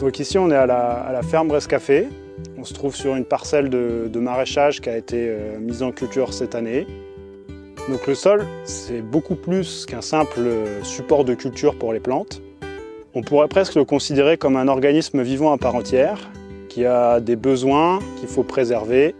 Donc ici on est à la ferme Brescafé. On se trouve sur une parcelle de maraîchage qui a été mise en culture cette année. Donc le sol, c'est beaucoup plus qu'un simple support de culture pour les plantes. On pourrait presque le considérer comme un organisme vivant à part entière, qui a des besoins qu'il faut préserver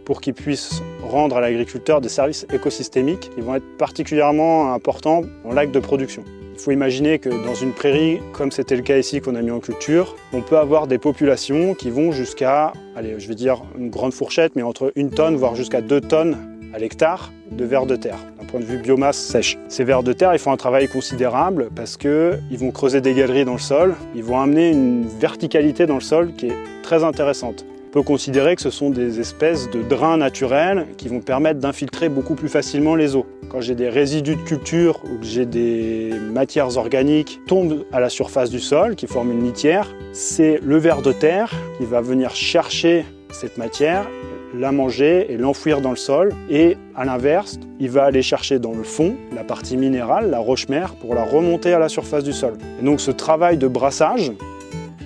pour qu'il puisse rendre à l'agriculteur des services écosystémiques qui vont être particulièrement importants dans l'acte de production. Il faut imaginer que dans une prairie, comme c'était le cas ici qu'on a mis en culture, on peut avoir des populations qui vont jusqu'à, allez, je vais dire une grande fourchette, mais entre 1 tonne voire jusqu'à 2 tonnes à l'hectare de vers de terre, d'un point de vue biomasse sèche. Ces vers de terre, ils font un travail considérable parce qu'ils vont creuser des galeries dans le sol, ils vont amener une verticalité dans le sol qui est très intéressante. On peut considérer que ce sont des espèces de drains naturels qui vont permettre d'infiltrer beaucoup plus facilement les eaux. Quand j'ai des résidus de culture ou que j'ai des matières organiques qui tombent à la surface du sol, qui forment une litière, c'est le ver de terre qui va venir chercher cette matière, la manger et l'enfouir dans le sol. Et à l'inverse, il va aller chercher dans le fond la partie minérale, la roche-mère, pour la remonter à la surface du sol. Et donc ce travail de brassage,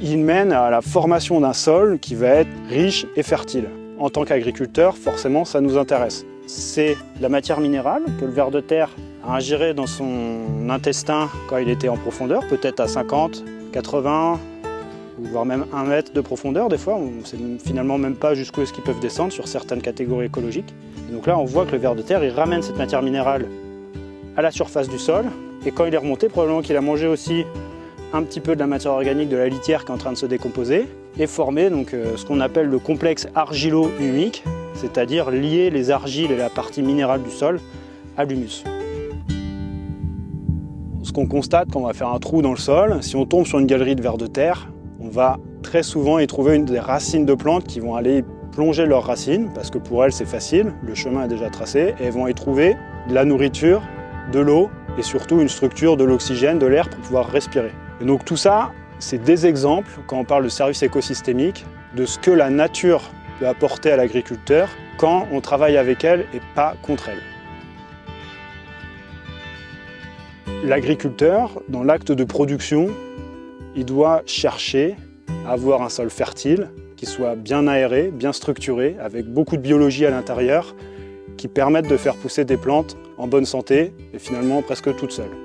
il mène à la formation d'un sol qui va être riche et fertile. En tant qu'agriculteur, forcément, ça nous intéresse. C'est la matière minérale que le ver de terre a ingérée dans son intestin quand il était en profondeur, peut-être à 50, 80, voire même 1 mètre de profondeur. Des fois, on ne sait finalement même pas jusqu'où est-ce qu'ils peuvent descendre sur certaines catégories écologiques. Et donc là, on voit que le ver de terre, il ramène cette matière minérale à la surface du sol. Et quand il est remonté, probablement qu'il a mangé aussi un petit peu de la matière organique de la litière qui est en train de se décomposer et former donc, ce qu'on appelle le complexe argilo-humique, c'est-à-dire lier les argiles et la partie minérale du sol à l'humus. Ce qu'on constate quand on va faire un trou dans le sol, si on tombe sur une galerie de vers de terre, on va très souvent y trouver des racines de plantes qui vont aller plonger leurs racines, parce que pour elles c'est facile, le chemin est déjà tracé, et elles vont y trouver de la nourriture, de l'eau et surtout une structure, de l'oxygène, de l'air pour pouvoir respirer. Et donc tout ça, c'est des exemples, quand on parle de service écosystémique, de ce que la nature peut apporter à l'agriculteur quand on travaille avec elle et pas contre elle. L'agriculteur, dans l'acte de production, il doit chercher à avoir un sol fertile, qui soit bien aéré, bien structuré, avec beaucoup de biologie à l'intérieur, qui permettent de faire pousser des plantes en bonne santé et finalement presque toutes seules.